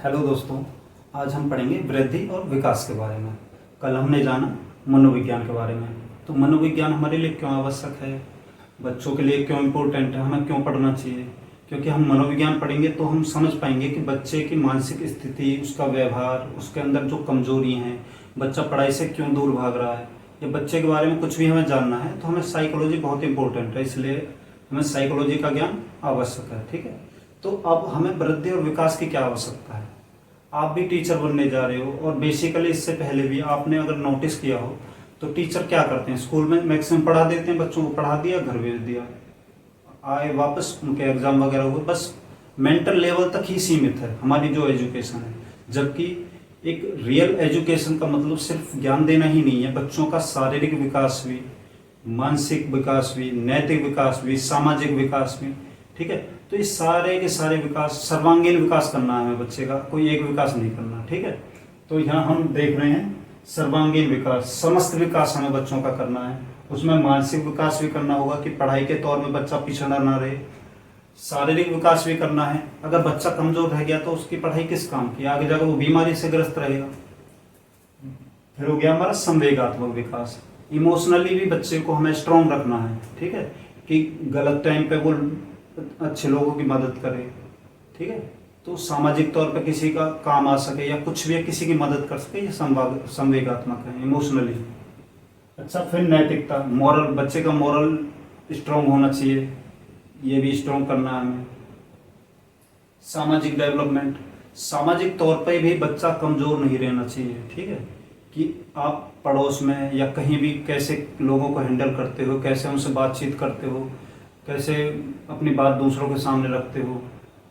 Hello दोस्तों, आज हम पढ़ेंगे वृद्धि और विकास के बारे में। कल हमने जाना मनोविज्ञान के बारे में। तो मनोविज्ञान हमारे लिए क्यों आवश्यक है, बच्चों के लिए क्यों इम्पोर्टेंट है, हमें क्यों पढ़ना चाहिए। क्योंकि हम मनोविज्ञान पढ़ेंगे तो हम समझ पाएंगे कि बच्चे की मानसिक स्थिति, उसका व्यवहार, उसके अंदर जो कमजोरी हैं, बच्चा पढ़ाई से क्यों दूर भाग रहा है, या बच्चे के बारे में कुछ भी हमें जानना है तो हमें साइकोलॉजी बहुत इंपॉर्टेंट है, इसलिए हमें साइकोलॉजी का ज्ञान आवश्यक है। ठीक है, तो अब हमें वृद्धि और विकास की क्या आवश्यकता है। आप भी टीचर बनने जा रहे हो और बेसिकली इससे पहले भी आपने अगर नोटिस किया हो तो टीचर क्या करते हैं, स्कूल में मैक्सिमम पढ़ा देते हैं, बच्चों को पढ़ा दिया, घर भेज दिया, आए वापस उनके एग्जाम वगैरह हुए, बस मेंटल लेवल तक ही सीमित है हमारी जो एजुकेशन है। जबकि एक रियल एजुकेशन का मतलब सिर्फ ज्ञान देना ही नहीं है, बच्चों का शारीरिक विकास भी, मानसिक विकास भी, नैतिक विकास भी, सामाजिक विकास भी। ठीक है, तो इस सारे के सारे विकास, सर्वांगीण विकास करना है हमें बच्चे का, कोई एक विकास नहीं करना। ठीक है, तो यहाँ हम देख रहे हैं सर्वांगीण विकास, समस्त विकास हमें बच्चों का करना है। उसमें मानसिक विकास भी करना होगा कि पढ़ाई के तौर में बच्चा पिछड़ा ना रहे, शारीरिक विकास भी करना है। अगर बच्चा कमजोर रह गया तो उसकी पढ़ाई किस काम की, आगे जाकर वो बीमारी से ग्रस्त रहेगा। फिर हो गया हमारा संवेगात्मक विकास, इमोशनली भी बच्चे को हमें स्ट्रांग रखना है। ठीक है, कि गलत टाइम पे वो अच्छे लोगों की मदद करे। ठीक है, तो सामाजिक तौर पे किसी का काम आ सके या कुछ भी किसी की मदद कर सके, ये संवेगात्मक है, इमोशनली। अच्छा, फिर नैतिकता, मॉरल, बच्चे का मॉरल स्ट्रांग होना चाहिए, ये भी स्ट्रांग करना है हमें। सामाजिक डेवलपमेंट, सामाजिक तौर पे भी बच्चा कमजोर नहीं रहना चाहिए। ठीक है, कि आप पड़ोस में या कहीं भी कैसे लोगों को हैंडल करते हो, कैसे उनसे बातचीत करते हो, कैसे अपनी बात दूसरों के सामने रखते हो,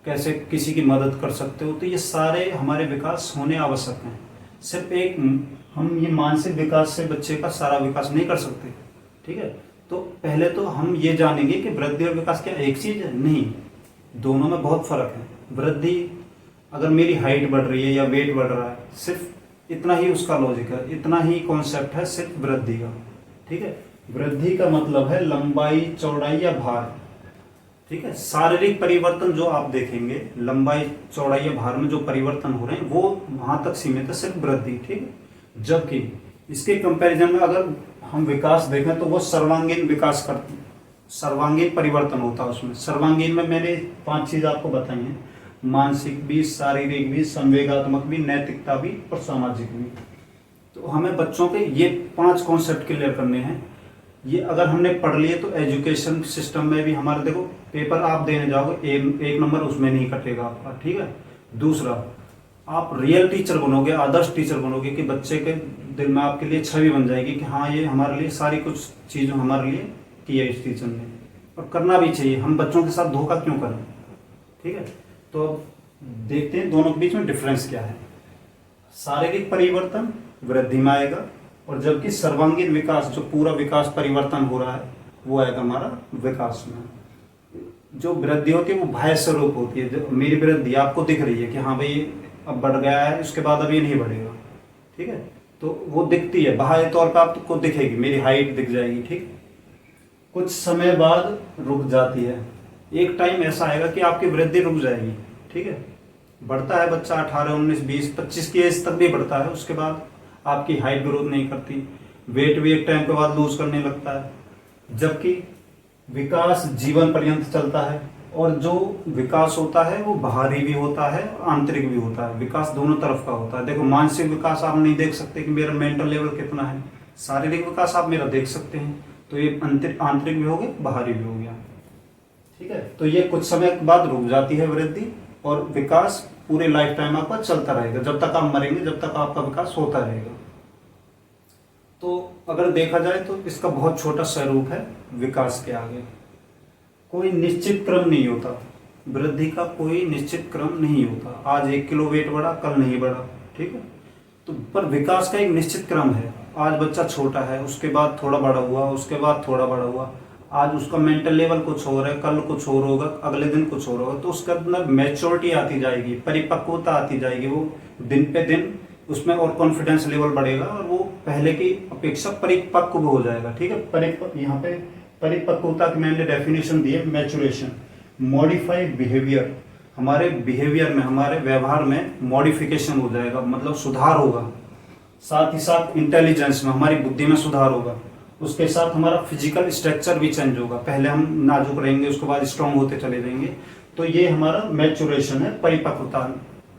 कैसे किसी की मदद कर सकते हो, तो ये सारे हमारे विकास होने आवश्यक हैं। सिर्फ एक हम ये मानसिक विकास से बच्चे का सारा विकास नहीं कर सकते। ठीक है, तो पहले तो हम ये जानेंगे कि वृद्धि और विकास क्या एक चीज है, नहीं, दोनों में बहुत फर्क है। वृद्धि, अगर मेरी हाइट बढ़ रही है या वेट बढ़ रहा है, सिर्फ इतना ही उसका लॉजिक है, इतना ही कॉन्सेप्ट है सिर्फ वृद्धि का। ठीक है, वृद्धि का मतलब है लंबाई, चौड़ाई या भार। ठीक है, शारीरिक परिवर्तन जो आप देखेंगे, लंबाई, चौड़ाई या भार में जो परिवर्तन हो रहे हैं वो वहां तक सीमित है, सिर्फ वृद्धि। ठीक है, जबकि इसके कंपैरिजन में अगर हम विकास देखें तो वो सर्वांगीण विकास करते, सर्वांगीण परिवर्तन होता है उसमें। सर्वांगीण में मैंने 5 चीज आपको बताई हैं, मानसिक भी, शारीरिक भी, संवेगात्मक भी, नैतिकता भी और सामाजिक भी। तो हमें बच्चों के ये 5 कॉन्सेप्ट क्लियर करने हैं। ये अगर हमने पढ़ लिए तो एजुकेशन सिस्टम में भी हमारे, देखो पेपर आप देने जाओगे, एक नंबर उसमें नहीं कटेगा आपका। ठीक है, दूसरा, आप रियल टीचर बनोगे, आदर्श टीचर बनोगे, कि बच्चे के दिल में आपके लिए छवि बन जाएगी कि हाँ, ये हमारे लिए सारी कुछ चीज़ हमारे लिए की है इस टीचर ने, और करना भी चाहिए। हम बच्चों के साथ धोखा क्यों करें। ठीक है, तो देखते हैं दोनों के बीच में डिफरेंस क्या है। शारीरिक परिवर्तन वृद्धि में आएगा, और जबकि सर्वांगीण विकास, जो पूरा विकास परिवर्तन हो रहा है, वो आएगा हमारा विकास में। जो वृद्धि होती है वो बाह्य स्वरूप होती है, जो मेरी वृद्धि आपको दिख रही है कि हाँ भाई अब बढ़ गया है, उसके बाद अब ये नहीं बढ़ेगा। ठीक है, तो वो दिखती है बाह्य तौर पर, आपको दिखेगी, मेरी हाइट दिख जाएगी। ठीक, कुछ समय बाद रुक जाती है, एक टाइम ऐसा आएगा कि आपकी वृद्धि रुक जाएगी। ठीक है, बढ़ता है बच्चा 18, 19, 20, 25 की एज तक भी बढ़ता है, उसके बाद आपकी हाइट ग्रोथ नहीं करती, वेट भी एक टाइम के बाद लूज करने लगता है। जबकि विकास जीवन पर्यंत चलता है, और जो विकास होता है वो बाहरी भी होता है, आंतरिक भी होता है। विकास दोनों तरफ का होता है। देखो, मानसिक विकास आप नहीं देख सकते कि मेरा मेंटल लेवल कितना है, शारीरिक विकास आप मेरा देख सकते हैं, तो ये आंतरिक भी हो गया, बाहरी भी हो गया। ठीक है, तो ये कुछ समय के बाद रुक जाती है वृद्धि, और विकास पूरे लाइफ टाइम आपका चलता रहेगा, जब तक आप मरेंगे जब तक आपका विकास होता रहेगा। तो अगर देखा जाए तो इसका बहुत छोटा स्वरूप है विकास के आगे, कोई निश्चित क्रम नहीं होता, वृद्धि का कोई निश्चित क्रम नहीं होता। आज 1 किलो वेट बढ़ा, कल नहीं बढ़ा। ठीक है, तो पर विकास का एक निश्चित क्रम है। आज बच्चा छोटा है, उसके बाद थोड़ा बड़ा हुआ, उसके बाद थोड़ा बड़ा हुआ, आज उसका मेंटल लेवल कुछ और है, कल कुछ और होगा, अगले दिन कुछ और होगा, तो उसके अंदर मैच्योरिटी आती जाएगी, परिपक्वता आती जाएगी, वो दिन पे दिन उसमें और कॉन्फिडेंस लेवल बढ़ेगा, और वो पहले की अपेक्षा परिपक्व हो जाएगा। ठीक है, यहाँ पे परिपक्वता की मैंने डेफिनेशन दी है, मैचुरेशन, मॉडिफाइड बिहेवियर, हमारे बिहेवियर में, हमारे व्यवहार में मॉडिफिकेशन हो जाएगा, मतलब सुधार होगा। साथ ही साथ इंटेलिजेंस में, हमारी बुद्धि में सुधार होगा। उसके साथ हमारा फिजिकल स्ट्रक्चर भी चेंज होगा। पहले हम नाजुक रहेंगे, उसके बाद स्ट्रांग होते चले जाएंगे। तो ये हमारा मैच्योरेशन है, परिपक्वता।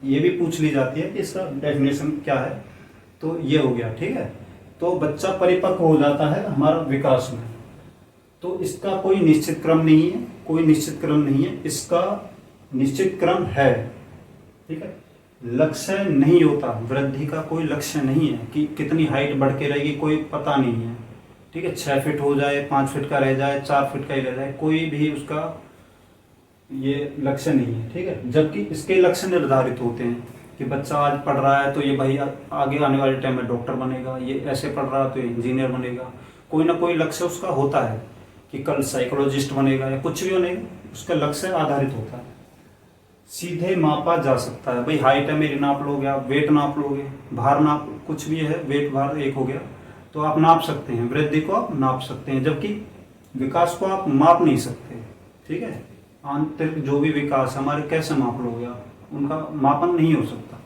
ये भी पूछ ली जाती है कि इसका डेफिनेशन क्या है, तो ये हो गया, ठीक है। तो बच्चा परिपक्व हो जाता है हमारा विकास में। तो इसका कोई निश्चित क्रम नहीं है, कोई निश्चित क्रम नहीं है, इसका निश्चित क्रम है, ठीक है। लक्ष्य नहीं होता, वृद्धि का कोई लक्ष्य नहीं है कि कितनी हाइट बढ़ के रहेगी, कोई पता नहीं है, ठीक है। 6 फीट हो जाए, 5 फीट का रह जाए, 4 फीट का ही रह जाए, कोई भी उसका ये लक्ष्य नहीं है, ठीक है। जबकि इसके लक्ष्य निर्धारित होते हैं कि बच्चा आज पढ़ रहा है तो ये भाई आगे आने वाले टाइम में डॉक्टर बनेगा, ये ऐसे पढ़ रहा है तो इंजीनियर बनेगा। कोई ना कोई लक्ष्य उसका होता है कि कल साइकोलॉजिस्ट बनेगा या कुछ भी बनेगा, उसका लक्ष्य आधारित होता है। सीधे मापा जा सकता है, भाई हाइट है मेरी, नाप लोगे आप, वेट नाप लोगे, भार नाप, कुछ भी है, वेट भार एक हो गया, तो आप नाप सकते हैं, वृद्धि को आप नाप सकते हैं। जबकि विकास को आप माप नहीं सकते, ठीक है। आंतरिक जो भी विकास हमारे कैसे माप लोगे आप, उनका मापन नहीं हो सकता।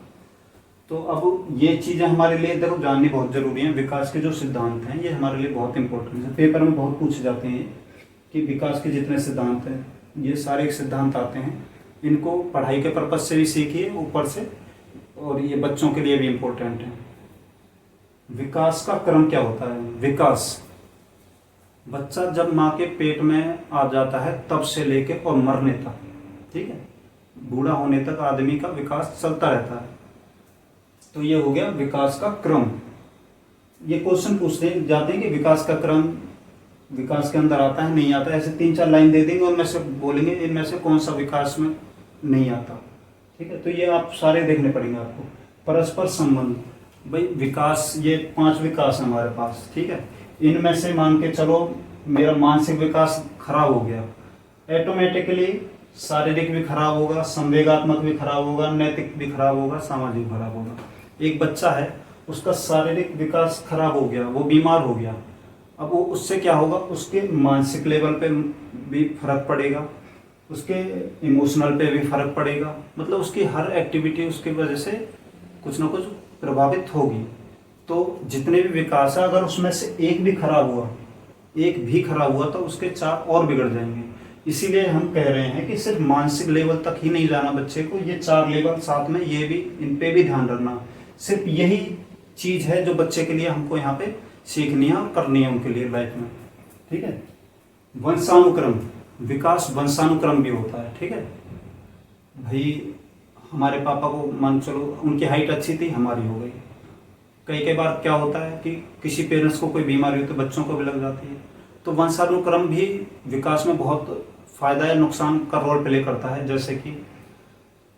तो अब ये चीजें हमारे लिए देखो जाननी बहुत जरूरी है। विकास के जो सिद्धांत हैं ये हमारे लिए बहुत इंपॉर्टेंट है, पेपर में बहुत पूछे जाते हैं कि विकास के जितने सिद्धांत हैं, ये सारे सिद्धांत आते हैं, इनको पढ़ाई के पर्पज से भी सीखिए ऊपर से, और ये बच्चों के लिए भी इम्पोर्टेंट है। विकास का क्रम क्या होता है? विकास, बच्चा जब माँ के पेट में आ जाता है तब से लेके और मरने तक, ठीक है, बूढ़ा होने तक आदमी का विकास चलता रहता है। तो ये हो गया विकास का क्रम। ये क्वेश्चन पूछते जाते हैं कि विकास का क्रम विकास के अंदर आता है नहीं आता, ऐसे 3-4 लाइन दे देंगे और में से बोलेंगे इनमें से कौन सा विकास में नहीं आता, ठीक है। तो ये आप सारे देखने पड़ेंगे आपको। परस्पर संबंध, भाई विकास, ये 5 विकास है हमारे पास, ठीक है। इनमें से मान के चलो मेरा मानसिक विकास खराब हो गया, ऑटोमेटिकली शारीरिक भी खराब होगा, संवेगात्मक भी खराब होगा, नैतिक भी खराब होगा, सामाजिक खराब होगा। एक बच्चा है, उसका शारीरिक विकास खराब हो गया, वो बीमार हो गया, अब वो उससे क्या होगा, उसके मानसिक लेवल पे भी फर्क पड़ेगा, उसके इमोशनल पे भी फर्क पड़ेगा, मतलब उसकी हर एक्टिविटी उसकी वजह से कुछ ना कुछ प्रभावित होगी। तो जितने भी विकास है, अगर उसमें से एक भी खराब हुआ तो उसके 4 और बिगड़ जाएंगे। इसीलिए हम कह रहे हैं कि सिर्फ मानसिक लेवल तक ही नहीं जाना बच्चे को, ये 4 लेवल साथ में, ये भी, इन पे भी ध्यान रखना। सिर्फ यही चीज है जो बच्चे के लिए हमको यहाँ पे सीखनी है और करनी है उनके लिए लाइफ में, ठीक है। वंशानुक्रम, विकास वंशानुक्रम भी होता है, ठीक है। भाई हमारे पापा को मान चलो उनकी हाइट अच्छी थी, हमारी हो गई। कई बार क्या होता है कि किसी पेरेंट्स को कोई बीमारी हो तो बच्चों को भी लग जाती है। तो वंशानुक्रम भी विकास में बहुत फायदा या नुकसान का रोल प्ले करता है। जैसे कि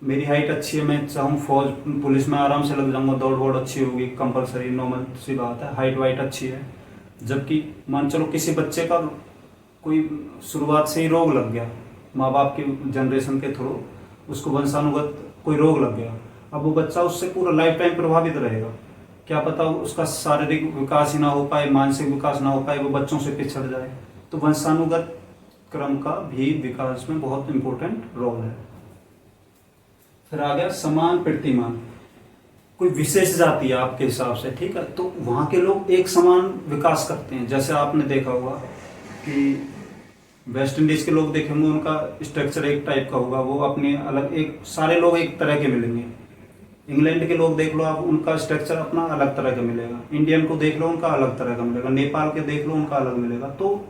मेरी हाइट अच्छी है, मैं चाहूँ फौज पुलिस में आराम से लग जाऊंगा, दौड़ वोड़ अच्छी होगी, कंपलसरी नॉर्मल सी बात है, हाइट वाइट अच्छी है। जबकि मान चलो किसी बच्चे का कोई शुरुआत से ही रोग लग गया, माँ बाप की जनरेशन के थ्रू उसको वंशानुगत कोई रोग लग गया, अब वो बच्चा उससे पूरा लाइफ टाइम प्रभावित रहेगा। क्या पता उसका शारीरिक विकास ही ना हो पाए, मानसिक विकास ना हो पाए, वो बच्चों से पिछड़ जाए। तो वंशानुगत क्रम का भी विकास में बहुत इंपॉर्टेंट रोल है। फिर आ गया समान प्रतिमान, कोई विशेष जाति है आपके हिसाब से, ठीक है, तो वहां के लोग एक समान विकास करते हैं। जैसे आपने देखा होगा कि वेस्ट इंडीज के लोग देखेंगे, उनका स्ट्रक्चर एक टाइप का होगा, वो अपने अलग, एक सारे लोग एक तरह के मिलेंगे। इंग्लैंड के लोग देख लो आप, उनका स्ट्रक्चर अपना अलग तरह का मिलेगा। इंडियन को देख लो, उनका अलग तरह का मिलेगा। नेपाल के देख लो, उनका अलग मिलेगा। तो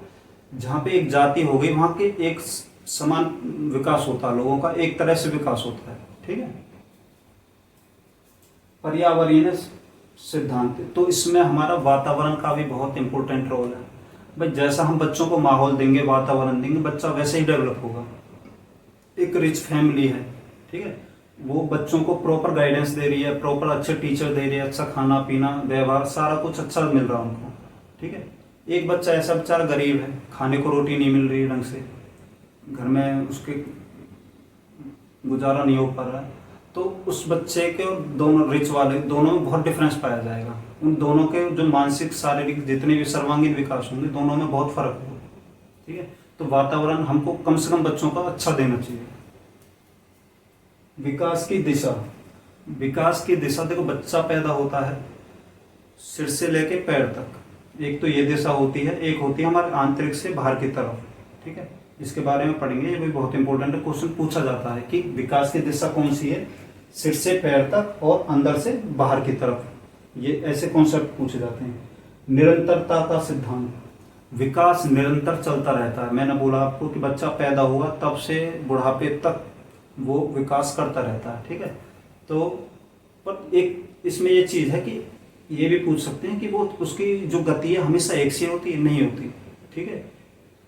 जहाँ पे एक जाति हो गई, वहां के एक समान विकास होता है, लोगों का एक तरह से विकास होता है, ठीक है। पर्यावरणीय सिद्धांत, तो इसमें हमारा वातावरण का भी बहुत इंपॉर्टेंट रोल है। भाई जैसा हम बच्चों को माहौल देंगे, वातावरण देंगे, बच्चा वैसे ही डेवलप होगा। एक रिच फैमिली है, ठीक है, वो बच्चों को प्रॉपर गाइडेंस दे रही है, प्रॉपर अच्छे टीचर दे रही है, अच्छा खाना पीना व्यवहार सारा कुछ अच्छा मिल रहा है उनको, ठीक है। एक बच्चा ऐसा बेचारा गरीब है, खाने को रोटी नहीं मिल रही ढंग से, घर में उसके गुजारा नहीं हो पा रहा है, तो उस बच्चे के और दोनों रिच वाले, दोनों में बहुत डिफरेंस पाया जाएगा। उन दोनों के जो मानसिक शारीरिक जितने भी सर्वांगीण विकास होंगे, दोनों में बहुत फर्क होगा, ठीक है। तो वातावरण हमको कम से कम बच्चों का अच्छा देना चाहिए। विकास की दिशा, विकास की दिशा देखो, बच्चा पैदा होता है सिर से लेके पैर तक, एक तो ये दिशा होती है, एक होती है हमारे आंतरिक से बाहर की तरफ। ठीक है, इसके बारे में पढ़ेंगे, ये भी बहुत इंपॉर्टेंट क्वेश्चन पूछा जाता है कि विकास की दिशा कौन सी है, सिर से पैर तक और अंदर से बाहर की तरफ, ये ऐसे कॉन्सेप्ट पूछे जाते हैं। निरंतरता का सिद्धांत, विकास निरंतर चलता रहता है। मैंने बोला आपको कि बच्चा पैदा होगा तब से बुढ़ापे तक वो विकास करता रहता है। ठीक है, तो पर एक इसमें ये चीज है कि ये भी पूछ सकते हैं कि वो उसकी जो गति है हमेशा एक सी होती है, नहीं होती। ठीक है,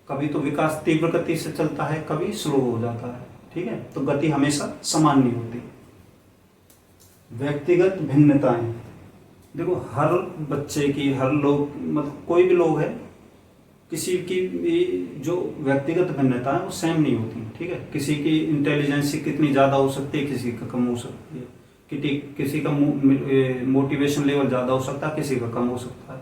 कभी तो विकास तीव्र गति से चलता है, कभी स्लो हो जाता है। ठीक है, तो गति हमेशा समान नहीं होती। व्यक्तिगत भिन्नताएं, देखो हर बच्चे की, हर लोग, मतलब कोई भी लोग है, किसी की भी जो व्यक्तिगत भिन्नता है वो सेम नहीं होती। ठीक है, किसी की इंटेलिजेंस कितनी ज़्यादा हो सकती है, किसी का कम हो सकती है, किसी का मोटिवेशन लेवल ज़्यादा हो सकता है, किसी का कम हो सकता है।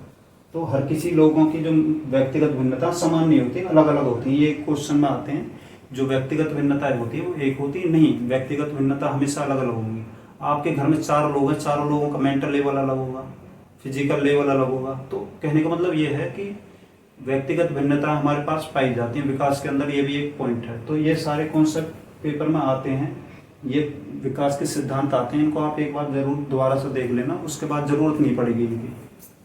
तो हर किसी लोगों की जो व्यक्तिगत भिन्नता समान नहीं होती, अलग अलग होती है। ये क्वेश्चन में आते हैं, जो व्यक्तिगत भिन्नताएं होती है वो एक होती है नहीं, व्यक्तिगत भिन्नता हमेशा अलग अलग होंगी। आपके घर में 4 लोग हैं, चारों लोगों का मेंटल लेवल अलग होगा, फिजिकल लेवल अलग होगा। तो कहने का मतलब ये है कि व्यक्तिगत भिन्नता हमारे पास पाई जाती है विकास के अंदर, ये भी एक पॉइंट है। तो ये सारे कॉन्सेप्ट पेपर में आते हैं, ये विकास के सिद्धांत आते हैं, इनको आप एक बार जरूर दोबारा से देख लेना, उसके बाद जरूरत नहीं पड़ेगी इनकी।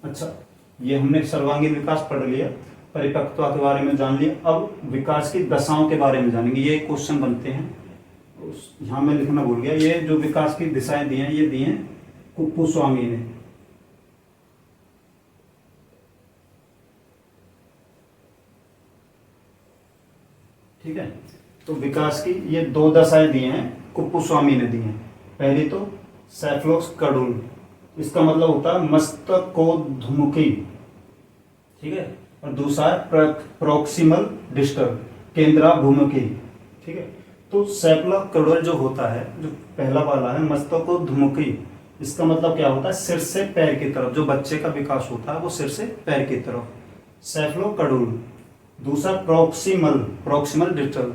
अच्छा, ये हमने सर्वांगीण विकास पढ़ लिया, परिपक्वता के बारे में जान लिया। अब विकास की दशाओं के बारे में जानेंगे, ये क्वेश्चन बनते हैं। यहाँ मैं लिखना भूल गया, ये जो विकास की दिशाएं दी हैं, ये दी हैं कुप्पुस्वामी ने। ठीक है, तो विकास की ये 2 दशाएं दी हैं, कुप्पुस्वामी ने दी हैं। पहली तो सेफलोस्कैडुल, इसका मतलब होता है मस्तकोद्मुखी। ठीक है, और दूसरा है प्रॉक्सिमल डिस्टल, केंद्राभिमुखी। ठीक है, तो सेफलोस्कैडुल जो होता है, जो पहला वाला है मस्तकोद्मुखी, इसका मतलब क्या होता है, सिर से पैर की तरफ, जो बच्चे का विकास होता है वो सिर से पैर की तरफ, सेफलोस्कैडुल। दूसरा प्रॉक्सिमल डिस्टल,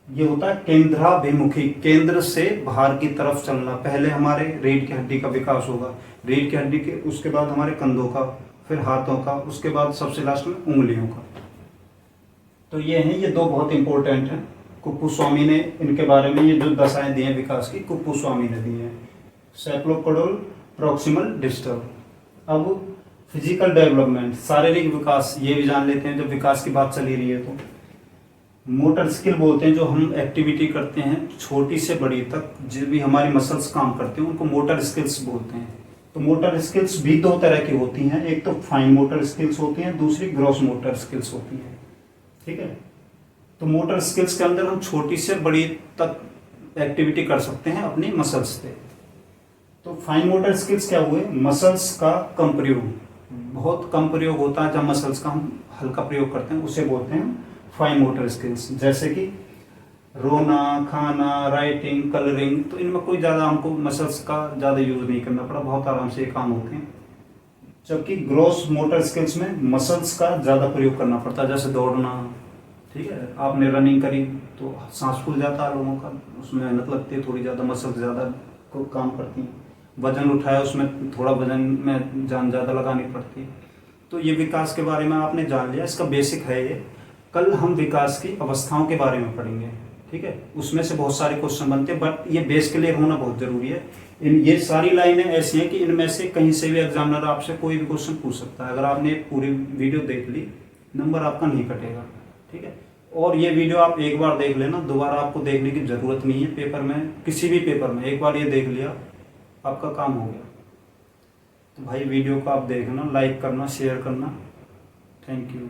ये होता है केंद्राभिमुखी, केंद्र से बाहर की तरफ चलना। पहले हमारे रीढ़ की हड्डी का विकास होगा, रीढ़ की हड्डी के, उसके बाद हमारे कंधों का, फिर हाथों का, उसके बाद सबसे लास्ट में उंगलियों का। तो ये हैं, ये 2 बहुत इंपॉर्टेंट हैं। कुप्पुस्वामी ने इनके बारे में ये जो दशाएं दी हैं विकास की, कुप्पुस्वामी ने दी हैं, सेफलोस्कैडुल, प्रॉक्सिमल डिस्टल। अब फिजिकल डेवलपमेंट, शारीरिक विकास, ये भी जान लेते हैं जब विकास की बात चली रही है। तो मोटर स्किल बोलते हैं, जो हम एक्टिविटी करते हैं छोटी से बड़ी तक, जो भी हमारी मसल्स काम करते हैं उनको मोटर स्किल्स बोलते हैं। तो मोटर स्किल्स भी 2 तरह की होती हैं, एक तो फाइन मोटर स्किल्स होती हैं, दूसरी ग्रॉस मोटर स्किल्स होती हैं। ठीक है, तो मोटर स्किल्स के अंदर हम छोटी से बड़ी तक एक्टिविटी कर सकते हैं अपनी मसल्स पे। तो फाइन मोटर स्किल्स क्या हुए, मसल्स का कम प्रयोग, बहुत कम प्रयोग होता है, जब मसल्स का हम हल्का प्रयोग करते हैं उसे बोलते हैं फाइन मोटर स्किल्स। जैसे कि रोना, खाना, राइटिंग, कलरिंग, तो इनमें कोई ज़्यादा हमको मसल्स का ज़्यादा यूज नहीं करना पड़ा, बहुत आराम से ये काम होते हैं। जबकि ग्रॉस मोटर स्किल्स में मसल्स का ज़्यादा प्रयोग करना पड़ता है, जैसे दौड़ना। ठीक है, आपने रनिंग करी तो सांस फूल जाता है लोगों का, उसमें मेहनत लगती है, थोड़ी ज़्यादा मसल्स ज़्यादा को काम करती हैं। वजन उठाया, उसमें थोड़ा वजन में जान ज़्यादा लगानी पड़ती है। तो ये विकास के बारे में आपने जान लिया, इसका बेसिक है ये। कल हम विकास की अवस्थाओं के बारे में पढ़ेंगे। ठीक है, उसमें से बहुत सारे क्वेश्चन बनते हैं, बट ये बेस क्लियर होना बहुत जरूरी है। ये सारी लाइनें ऐसी हैं कि इनमें से कहीं से भी एग्जामिनर आपसे कोई भी क्वेश्चन पूछ सकता है। अगर आपने पूरी वीडियो देख ली, नंबर आपका नहीं कटेगा। ठीक है, और ये वीडियो आप एक बार देख लेना, दोबारा आपको देखने की जरूरत नहीं है। पेपर में, किसी भी पेपर में एक बार ये देख लिया, आपका काम हो गया। तो भाई वीडियो को आप देखना, लाइक करना, शेयर करना। Thank you.